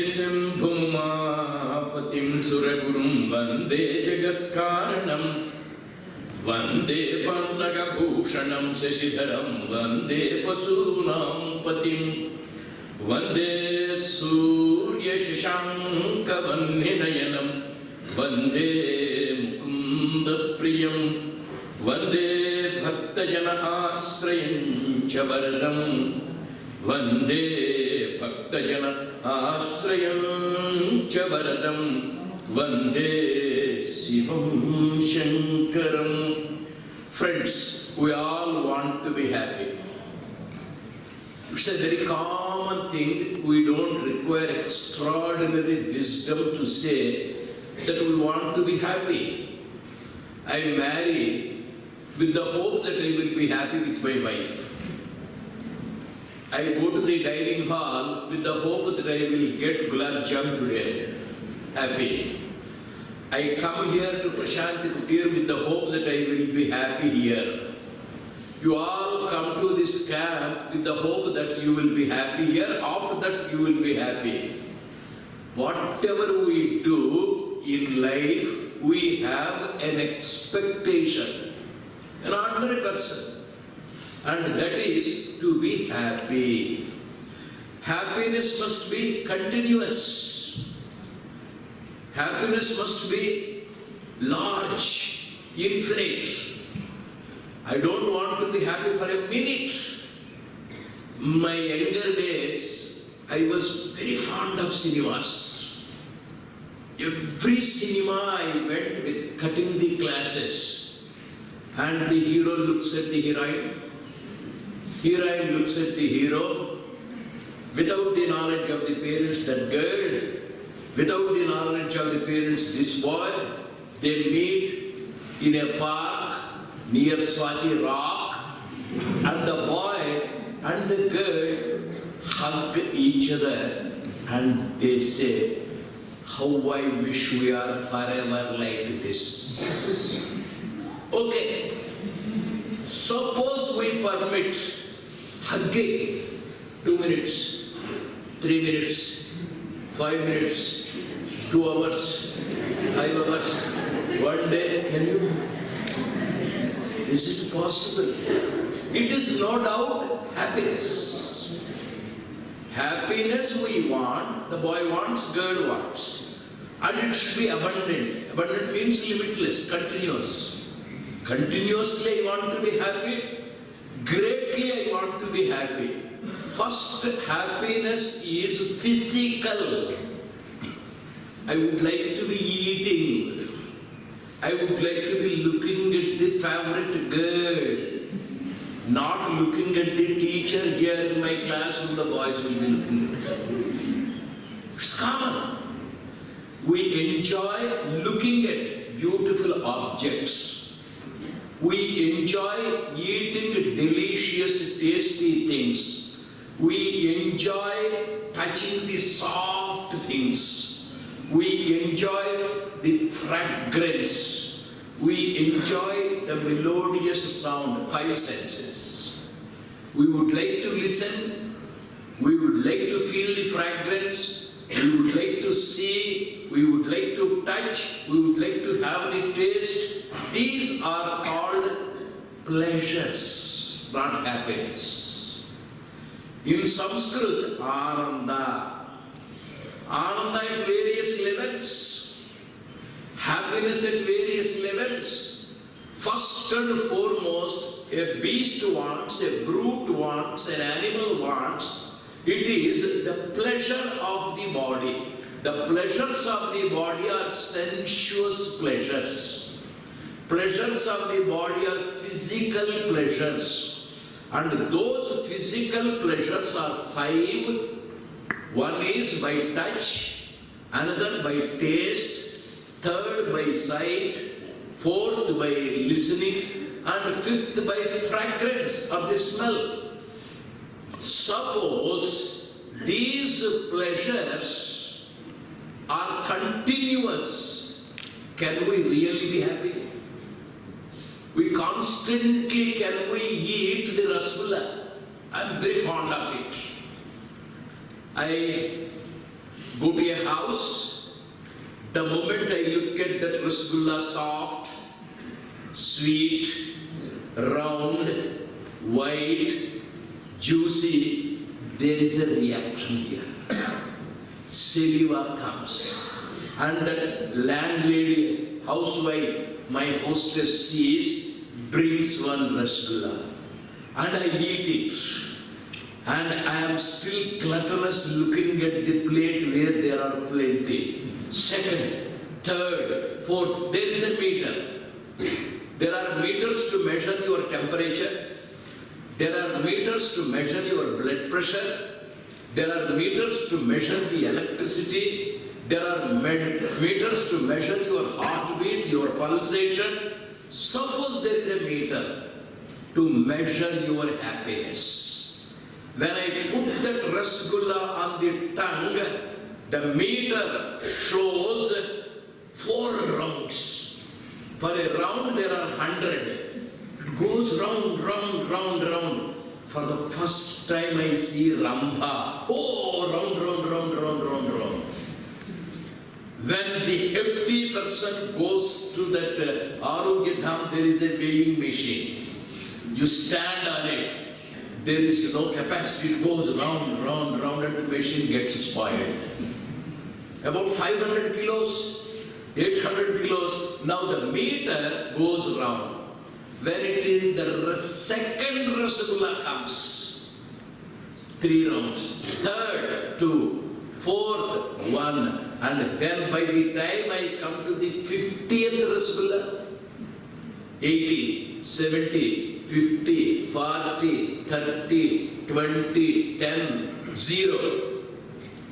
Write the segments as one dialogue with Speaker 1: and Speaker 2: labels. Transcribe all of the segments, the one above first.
Speaker 1: Sindhumapatim Suragurum Vande Jagatkaranam Vande Pannagabhushanam Seshidharam Vande Pasunam Patim Vande Surya Shashanka Vanninayanam Vande Mukunda Priyam Vande Bhaktajana Asrayam Chavaradam Vande Bhaktajana Asrayam Chavaradam Vande Sivam Shankaram. Friends, we all want to be happy. It's a very common thing. We don't require extraordinary wisdom to say that we want to be happy. I marry with the hope that I will be happy with my wife. I go to the dining hall with the hope that I will get gulab jam today. Happy. I come here to Prashanti Kutir with the hope that I will be happy here. You all come to this camp with the hope that you will be happy here. After that you will be happy. Whatever we do in life, we have an expectation. An ordinary person. And that is to be happy. Happiness must be continuous. Happiness must be large, infinite. I don't want to be happy for a minute. In my younger days, I was very fond of cinemas. Every cinema I went with cutting the glasses. And the hero looks at the heroine. Heroine looks at the hero. Without the knowledge of the parents, that girl. Without the knowledge of the parents, this boy. They meet in a park near Swati Rock. And the boy and the girl hug each other. And they say, how I wish we are forever like this. Okay. Suppose we permit hugging 2 minutes, 3 minutes, 5 minutes, 2 hours, 5 hours, 1 day. Can you? Is it possible? It is no doubt happiness. Happiness we want, the boy wants, girl wants. And it should be abundant. Abundant means limitless, continuous. Continuously I want to be happy. Greatly I want to be happy. First, happiness is physical. I would like to be eating. I would like to be looking at the favorite girl. Not looking at the teacher here in my classroom, the boys will be looking at her. It's common. We enjoy looking at beautiful objects. We enjoy eating delicious, tasty things. We enjoy touching the soft things. We enjoy the fragrance. We enjoy the melodious sound, 5 senses. We would like to listen. We would like to feel the fragrance. We would like to see. We would like to touch. We would like to have the taste. These are called pleasures, not happiness. In Sanskrit, Ananda. Ananda at various levels. Happiness at various levels. First and foremost, a beast wants, a brute wants, an animal wants. It is the pleasure of the body. The pleasures of the body are sensuous pleasures. Pleasures of the body are physical pleasures. And those physical pleasures are 5. One is by touch, another by taste, third by sight, fourth by listening, and fifth by fragrance of the smell. Suppose these pleasures are continuous, can we really be happy? We constantly, can we eat the rasgulla? I'm very fond of it. I go to a house, the moment I look at that rasgulla, soft, sweet, round, white, juicy, there is a reaction here. Saliva comes. And that landlady, housewife, my hostess sees, brings one rasgulla. And I eat it. And I am still gluttonous looking at the plate where there are plenty. Second, third, fourth, there is a meter. There are meters to measure your temperature. There are meters to measure your blood pressure. There are meters to measure the electricity. There are meters to measure your heartbeat, your pulsation. Suppose there is a meter to measure your happiness. When I put that rasgulla on the tongue, the meter shows 4 rounds. For a round there are 100. It goes round, round, round, round. For the first time I see Rambha. Oh, round, round, round, round, round, round. When the healthy person goes to that Arogya Dham, there is a weighing machine. You stand on it. There is no capacity. It goes round, round, round, and the machine gets spoiled. About 500 kilos, 800 kilos. Now the meter goes round. When it is the second rasgulla comes, 3 rounds. Third, 2. Fourth, 1. And then by the time I come to the 50th rasgulla, 80, 70, 50, 40, 30, 20, 10, 0.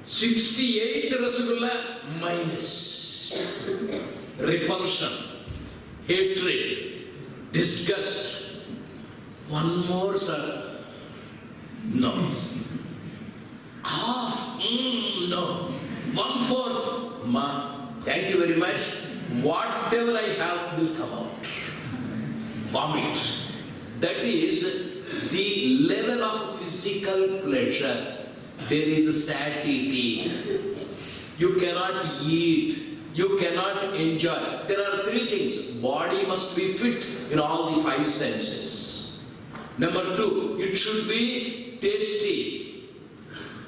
Speaker 1: 68th rasgulla, minus. Repulsion, hatred, disgust. One more, sir. No. Half, no. 1/4, ma, thank you very much. Whatever I have will come out. Vomit. That is the level of physical pleasure. There is satiety. You cannot eat. You cannot enjoy. There are 3 things. Body must be fit in all the 5 senses. Number 2, it should be tasty.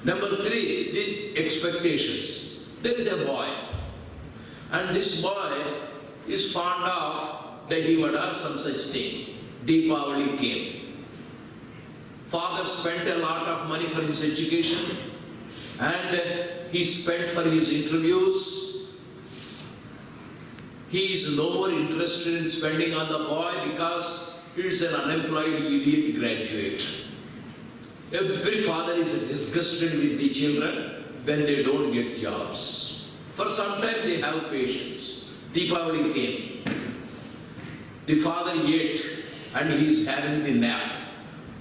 Speaker 1: Number 3, the expectations. There is a boy, and this boy is fond of dahi vada, some such thing. Deepavali came. Father spent a lot of money for his education, and he spent for his interviews. He is no more interested in spending on the boy because he is an unemployed idiot graduate. Every father is disgusted with the children when they don't get jobs. For some time they have patience. Deepavali came. The father ate and he is having the nap.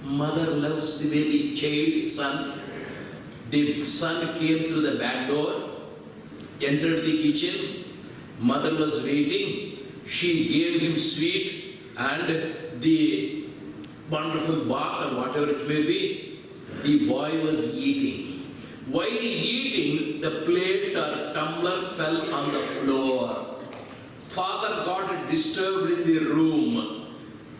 Speaker 1: Mother loves the baby child, son. The son came to the back door, entered the kitchen. Mother was waiting. She gave him sweet and the wonderful bath or whatever it may be. The boy was eating. While eating, the plate or tumbler fell on the floor. Father got disturbed in the room.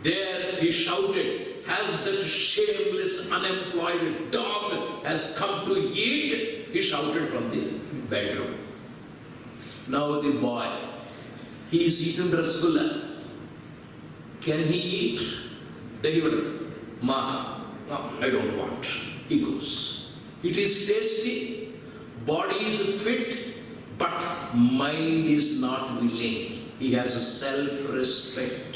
Speaker 1: There he shouted, "Has that shameless, unemployed dog has come to eat?" He shouted from the bedroom. Now the boy, he is eaten rasgulla. Can he eat? Then he would, "Ma, no, I don't want." He goes. It is tasty, body is fit, but mind is not willing. He has a self-respect.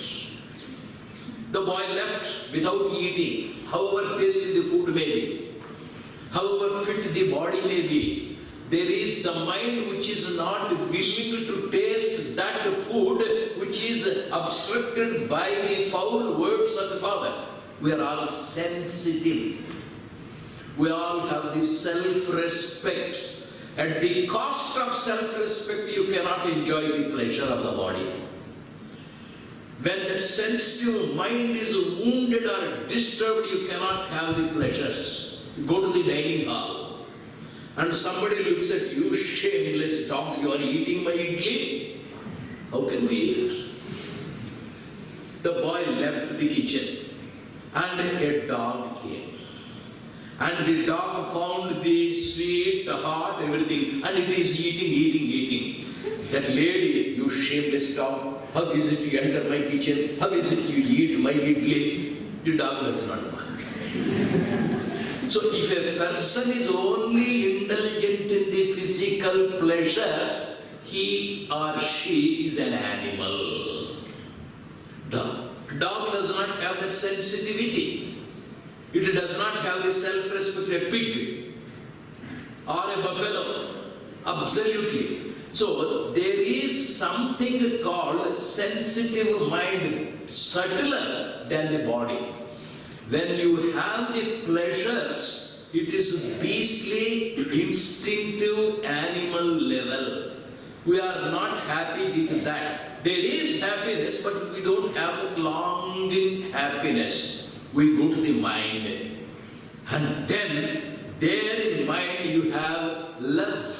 Speaker 1: The boy left without eating, however tasty the food may be, however fit the body may be. There is the mind which is not willing to taste that food which is obstructed by the foul words of the Father. We are all sensitive. We all have the self-respect. At the cost of self-respect, you cannot enjoy the pleasure of the body. When that sensitive mind is wounded or disturbed, you cannot have the pleasures. You go to the dining hall and somebody looks at you, says, dog, you are eating my idli? How can we eat? The boy left the kitchen and a dog came. And the dog found the sweet, hot, everything, and it is eating. That lady, you shameless dog, how is it you enter my kitchen? How is it you eat my idli? The dog does not bark. So if a person is only indulgent in the physical pleasures, he or she is an animal. The dog does not have that sensitivity. It does not have the self-respect, a pig or a buffalo. Absolutely. So there is something called sensitive mind, subtler than the body. When you have the pleasures, it is beastly, instinctive, animal level. We are not happy with that. There is happiness, but we don't have longing happiness. We go to the mind. And then, there in mind you have love,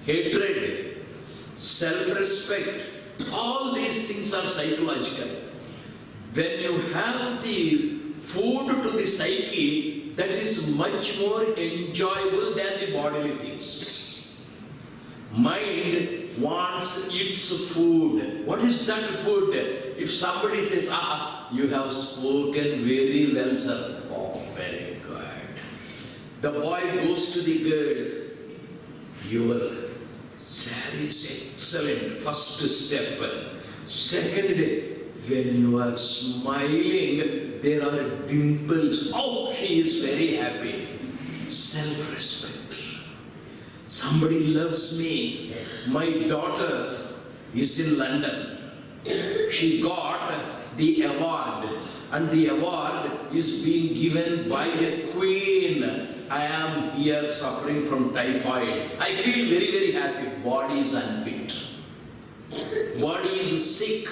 Speaker 1: hatred, self-respect. All these things are psychological. When you have the food to the psyche, that is much more enjoyable than the bodily things. Mind wants its food. What is that food? If somebody says, you have spoken very well, sir. Oh, very good. The boy goes to the girl. Your saree is excellent. First step. Second, when you are smiling, there are dimples. Oh, she is very happy. Self-respect. Somebody loves me. My daughter is in London. She got the award, and the award is being given by the Queen. I am here suffering from typhoid. I feel very, very happy. Body is unfit. Body is sick.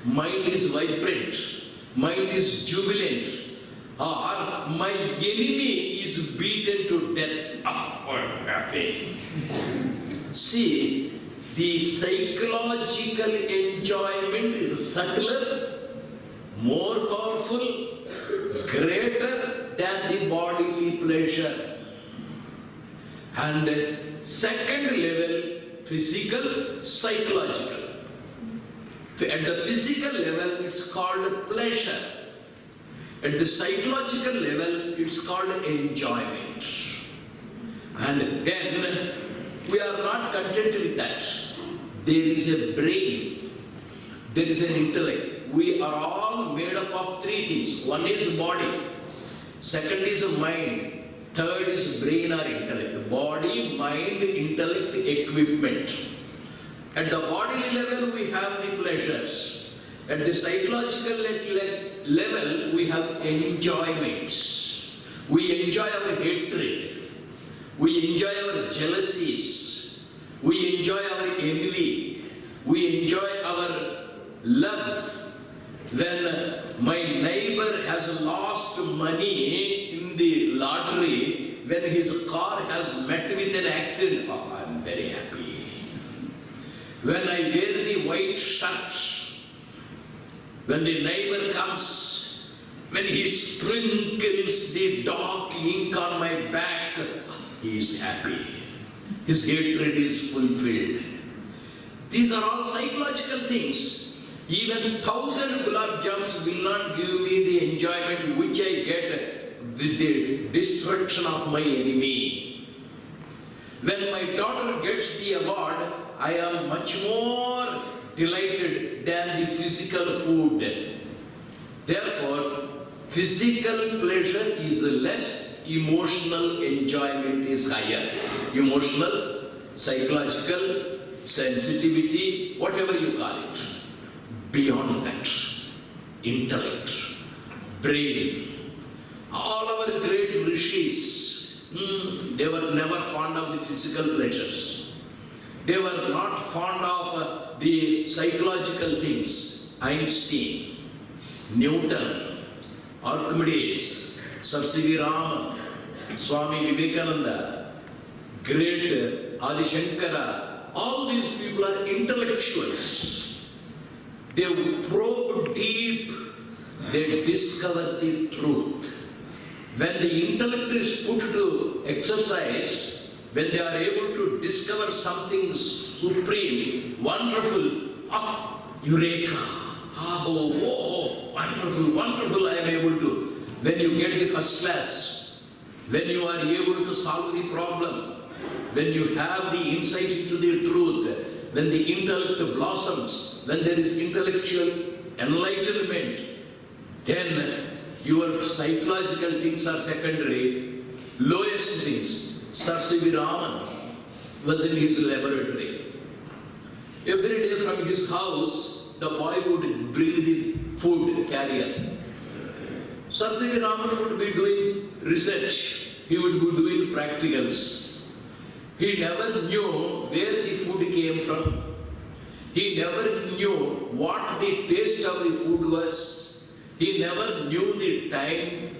Speaker 1: Mind is vibrant. Mind is jubilant. Or my enemy is beaten to death. I'm happy. See, the psychological enjoyment is subtler, more powerful, greater than the bodily pleasure. And second level, physical, psychological. At the physical level, it's called pleasure. At the psychological level, it's called enjoyment. And then, we are not content with that. There is a brain. There is an intellect. We are all made up of three things. One is body. Second is mind. Third is brain or intellect. Body, mind, intellect, equipment. At the bodily level, we have the pleasures. At the psychological level, we have enjoyments. We enjoy our hatred. We enjoy our jealousies. We enjoy our envy. We enjoy our love. When my neighbor has lost money in the lottery, when his car has met with an accident, oh, I'm very happy. When I wear the white shirt, when the neighbor comes, when he sprinkles the dark ink on my back, he is happy. His hatred is fulfilled. These are all psychological things. Even 1,000 gulab jams will not give me the enjoyment which I get with the destruction of my enemy. When my daughter gets the award, I am much more delighted than the physical food. Therefore, physical pleasure is less, emotional enjoyment is higher. Emotional, psychological, sensitivity, whatever you call it. Beyond that, intellect, brain, all our great rishis, they were never fond of the physical pleasures. They were not fond of the psychological things. Einstein, Newton, Archimedes, Sir C.V. Raman, Swami Vivekananda, great Adi Shankara, all these people are intellectuals. They probe deep, they discover the truth. When the intellect is put to exercise, when they are able to discover something supreme, wonderful, eureka, wonderful, wonderful, I am able to. When you get the first class, when you are able to solve the problem, when you have the insight into the truth, when the intellect blossoms, when there is intellectual enlightenment, then your psychological things are secondary. Lowest things. S-VYASA was in his laboratory. Every day from his house, the boy would bring the food carrier. S-VYASA would be doing research. He would be doing practicals. He never knew where the food came from. He never knew what the taste of the food was. He never knew the time,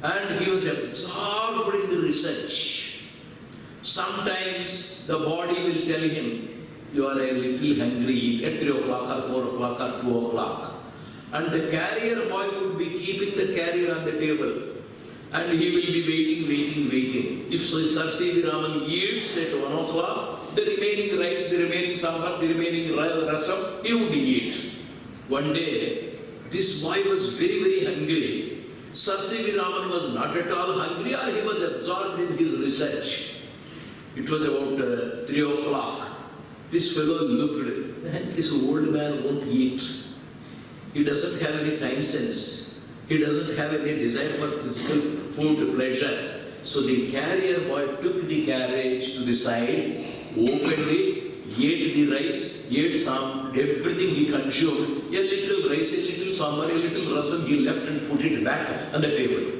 Speaker 1: and he was absorbed in the research. Sometimes the body will tell him, you are a little hungry, at 3 o'clock or 4 o'clock or 2 o'clock. And the carrier boy would be keeping the carrier on the table. And he will be waiting. If S-VYASA eats at 1 o'clock, the remaining rice, the remaining sambar, the remaining rasam, he would eat. One day, this boy was very hungry. S-VYASA was not at all hungry, or he was absorbed in his research. It was about 3 o'clock. This fellow looked, and this old man won't eat. He doesn't have any time sense. He doesn't have any desire for physical food pleasure. So the carrier boy took the carriage to the side, opened it, ate the rice, ate some, everything he consumed, a little rice, a little sambar, a little rasam, he left and put it back on the table.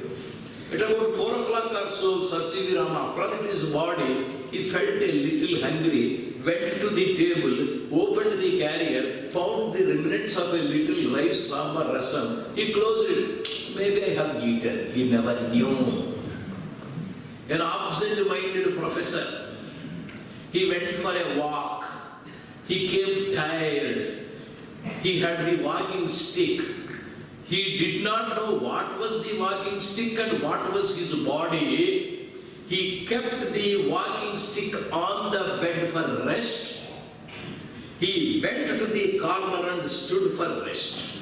Speaker 1: At about 4 o'clock or so, S-VYASA, from his body, he felt a little hungry, went to the table, opened the carrier, found the remnants of a little rice, sambar, rasam. He closed it. Maybe I have eaten. He never knew. An absent-minded professor. He went for a walk. He came tired. He had the walking stick. He did not know what was the walking stick and what was his body. He kept the walking stick on the bed for rest. He went to the corner and stood for rest.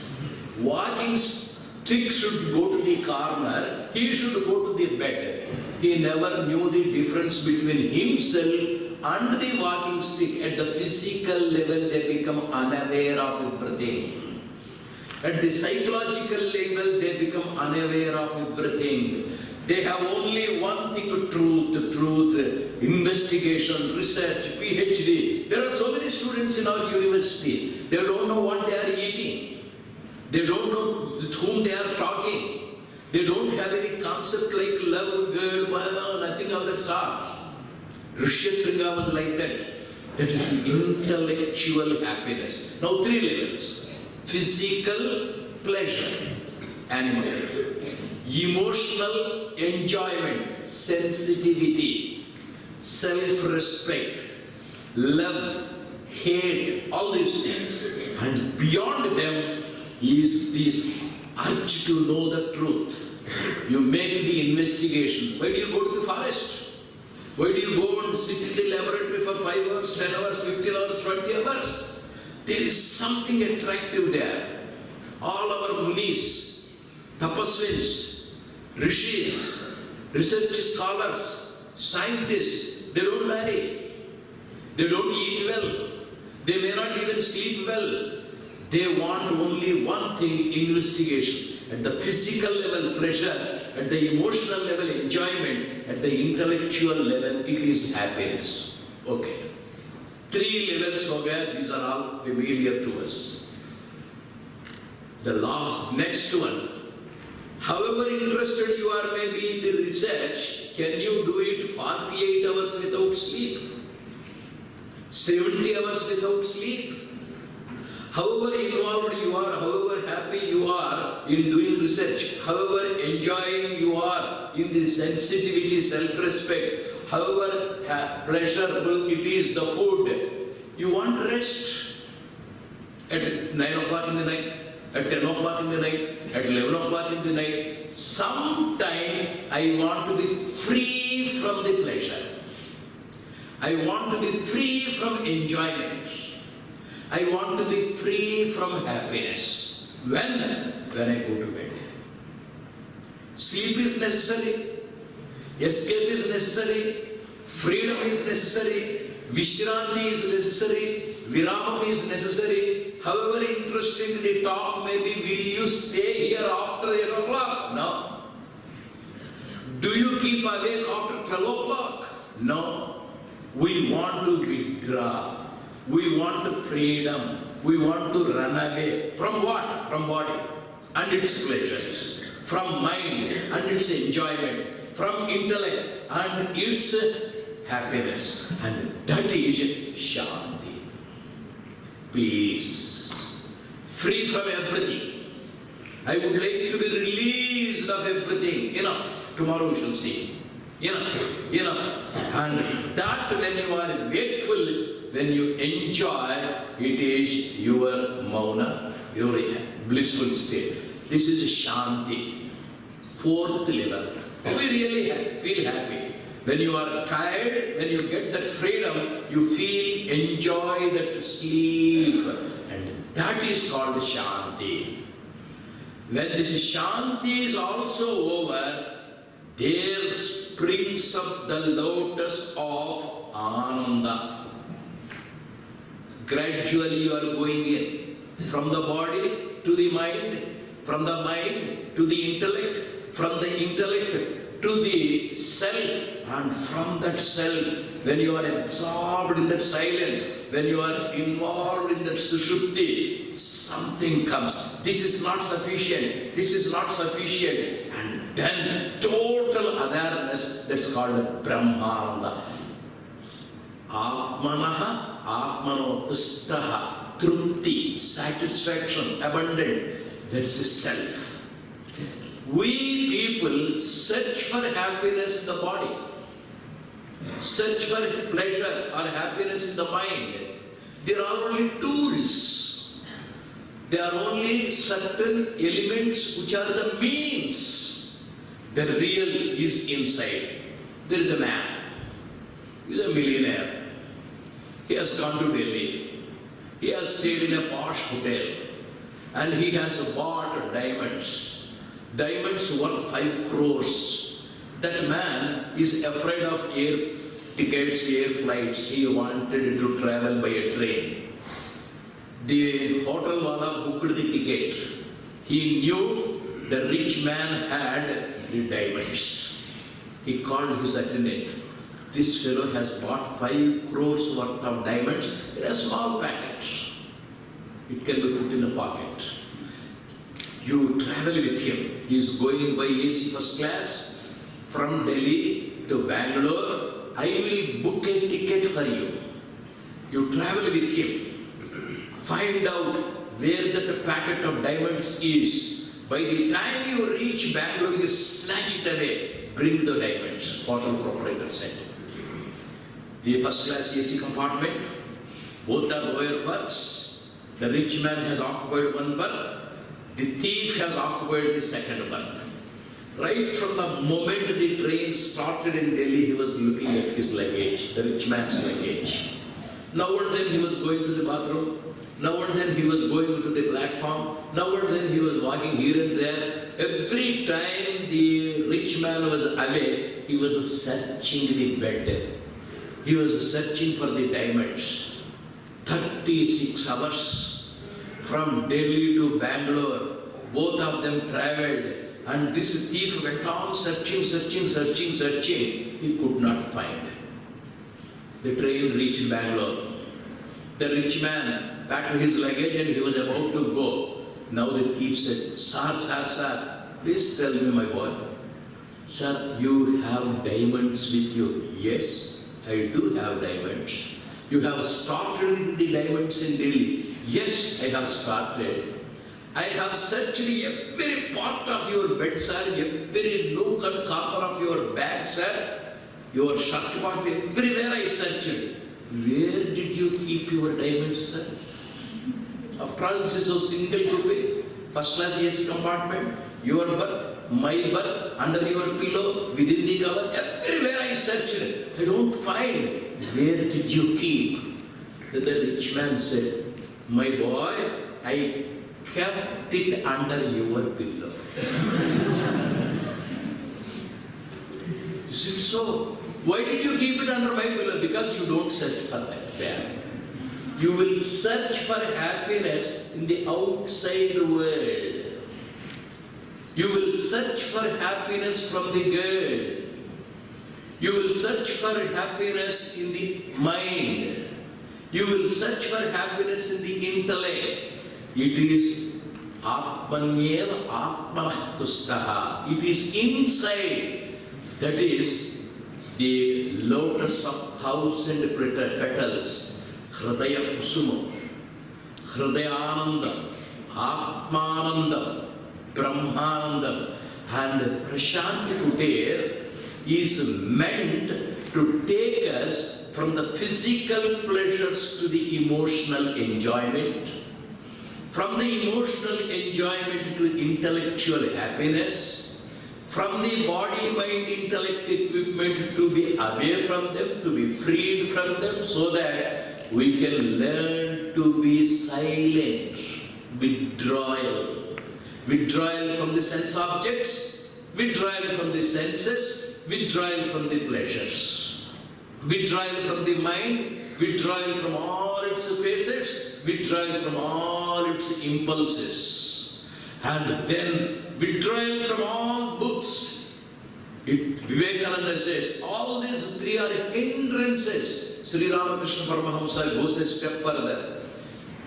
Speaker 1: Walking stick should go to the corner. He should go to the bed. He never knew the difference between himself and the walking stick. At the physical level, they become unaware of everything. At the psychological level, they become unaware of everything. They have only one thing, truth, investigation, research, PhD. There are so many students in our university. They don't know what they are eating. They don't know with whom they are talking. They don't have any concept like love, girl, nothing of that sort. Rishyasringa was like that. That is the intellectual happiness. Now 3 levels. Physical pleasure, animal. Emotional enjoyment, sensitivity, self-respect, love, hate, all these things. And beyond them is this urge to know the truth. You make the investigation. Why do you go to the forest? Why do you go and sit in the laboratory for 5 hours, 10 hours, 15 hours, 20 hours? There is something attractive there. All our munis, tapasvins, rishis, research scholars, scientists, they don't marry. They don't eat well. They may not even sleep well. They want only one thing, investigation. At the physical level, pleasure. At the emotional level, enjoyment. At the intellectual level, it is happiness. Okay. 3 levels of where these are all familiar to us. The next one. However interested you are maybe in the research, can you do it 48 hours without sleep? 70 hours without sleep? However involved you are, however happy you are in doing research, however enjoying you are in the sensitivity, self-respect, however pleasurable it is, the food, You want rest at 9 o'clock in the night, at 10 o'clock in the night, at 11 o'clock in the night. Sometime I want to be free from the pleasure. I want to be free from enjoyment. I want to be free from happiness. When I go to bed. Sleep is necessary. Escape is necessary. Freedom is necessary. Vishranti is necessary. Viramam is necessary. However interesting the talk may be, will you stay here after 8 o'clock? No. Do you keep awake after 12 o'clock? No. We want to withdraw. We want freedom. We want to run away. From what? From body and its pleasures. From mind and its enjoyment. From intellect and its happiness. And that is Shanti. Peace. Free from everything. I would like to be released of everything. Enough. Tomorrow we shall see. Enough. And that when you are wakeful, when you enjoy, it is your mauna, your blissful state. This is Shanti. Fourth level. We really feel happy. When you are tired, when you get that freedom, you feel, enjoy that sleep. And that is called Shanti. When this Shanti is also over, there springs up the lotus of Ananda. Gradually you are going in. From the body to the mind, from the mind to the intellect, from the intellect to the self, and from that self, when you are absorbed in that silence, when you are involved in that sushupti, something comes. This is not sufficient. This is not sufficient. And then total awareness, that's called Brahmananda. Atmanaha, Atmanotustaha, Trupti, satisfaction, abundant. That's the self. We people search for happiness in the body, search for pleasure or happiness in the mind. They are only tools. They are only certain elements which are the means. The real is inside. There is a man. He is a millionaire. He has gone to Delhi. He has stayed in a posh hotel. And he has bought diamonds. Diamonds worth 5 crores. That man is afraid of air tickets, air flights. He wanted to travel by a train. The hotel wala booked the ticket. He knew the rich man had the diamonds. He called his attendant. This fellow has bought 5 crores worth of diamonds in a small packet. It can be put in a pocket. You travel with him. He is going by AC first class from Delhi to Bangalore. I will book a ticket for you. You travel with him. Find out where that packet of diamonds is. By the time you reach Bangalore, you snatch it away. Bring the diamonds, hotel proprietor said. The first class AC compartment, both are lower berths. The rich man has occupied one berth. The thief has occupied the second berth. Right from the moment the train started in Delhi, he was looking at his luggage, the rich man's luggage. Now and then he was going to the bathroom. Now and then he was going to the platform. Now and then he was walking here and there. Every time the rich man was away, he was searching the bed. He was searching for the diamonds. 36 hours. From Delhi to Bangalore, both of them travelled, and this thief went on searching. He could not find. The train reached Bangalore. The rich man packed his luggage and he was about to go. Now the thief said, Sir, please tell me, my boy. Sir, you have diamonds with you. Yes, I do have diamonds. You have started the diamonds in Delhi. Yes, I have started. I have searched every part of your bed, sir, every nook and corner of your bag, sir, your shirt pocket, everywhere I searched. Where did you keep your dimensions? After all, this is a single group, first class AC compartment, your berth, my berth, under your pillow, within the cover, everywhere I searched. I don't find. Where did you keep? Then the rich man said, my boy, I kept it under your pillow. Is it so? Why did you keep it under my pillow? Because you don't search for that there. You will search for happiness in the outside world. You will search for happiness from the girl. You will search for happiness in the mind. You will search for happiness in the intellect. It is Atmanyeva Atmanah Tustaha. It is inside. That is the lotus of 1,000 petals. Hridaya Kusuma, Hridayananda, Atmananda, Brahmananda. And Prashant Kutir is meant to take us from the physical pleasures to the emotional enjoyment, from the emotional enjoyment to intellectual happiness, from the body, mind, intellect equipment to be away from them, to be freed from them, so that we can learn to be silent, withdrawal. Withdrawal from the sense objects, withdrawal from the senses, withdrawal from the pleasures. Withdrawal from the mind, withdrawal from all its facets, withdrawal from all its impulses. And then withdrawal from all books. Vivekananda says, all these three are hindrances. Sri Ramakrishna Paramahamsa goes a step further.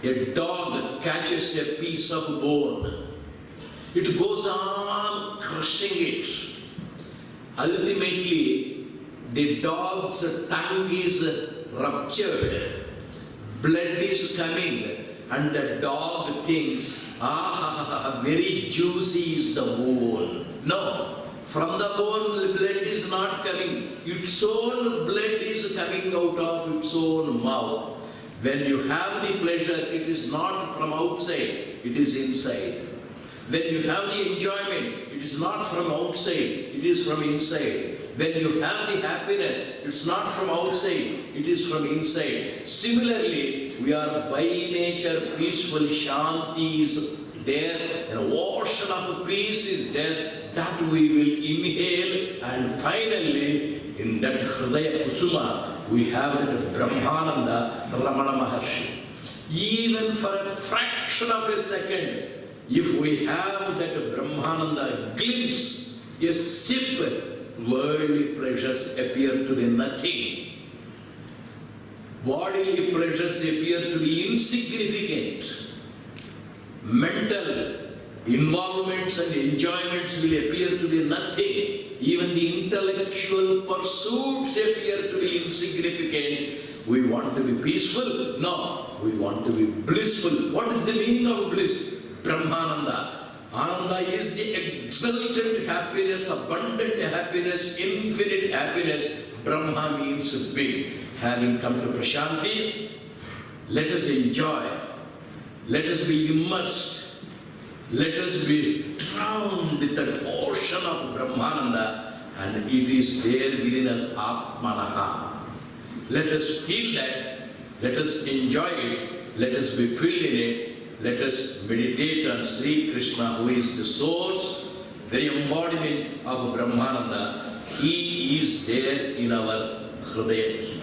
Speaker 1: A dog catches a piece of bone. It goes on crushing it. Ultimately, the dog's tongue is ruptured. Blood is coming. And the dog thinks, very juicy is the bone. No, from the bone the blood is not coming. Its own blood is coming out of its own mouth. When you have the pleasure, it is not from outside, it is inside. When you have the enjoyment, it is not from outside, it is from inside. When you have the happiness, it's not from outside, it is from inside. Similarly, we are by nature peaceful. Shanti is there, an ocean of peace is there, that we will inhale, and finally, in that Hridaya Kusuma, we have that Brahmananda, Ramana Maharshi. Even for a fraction of a second, if we have that Brahmananda glimpse, a sip, worldly pleasures appear to be nothing. Bodily pleasures appear to be insignificant. Mental involvements and enjoyments will appear to be nothing. Even the intellectual pursuits appear to be insignificant. We want to be peaceful? No, we want to be blissful. What is the meaning of bliss? Brahmananda. Ananda is the exultant happiness, abundant happiness, infinite happiness. Brahma means big. Having come to Prashanti, let us enjoy. Let us be immersed. Let us be drowned with that ocean of Brahmananda, and it is there within us, Atmanaha. Let us feel that. Let us enjoy it. Let us be filled in it. Let us meditate on Sri Krishna, who is the source, the embodiment of Brahmananda. He is there in our Hridaya.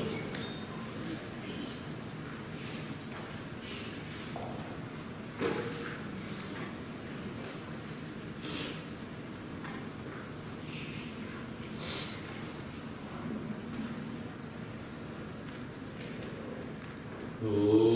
Speaker 1: Oh.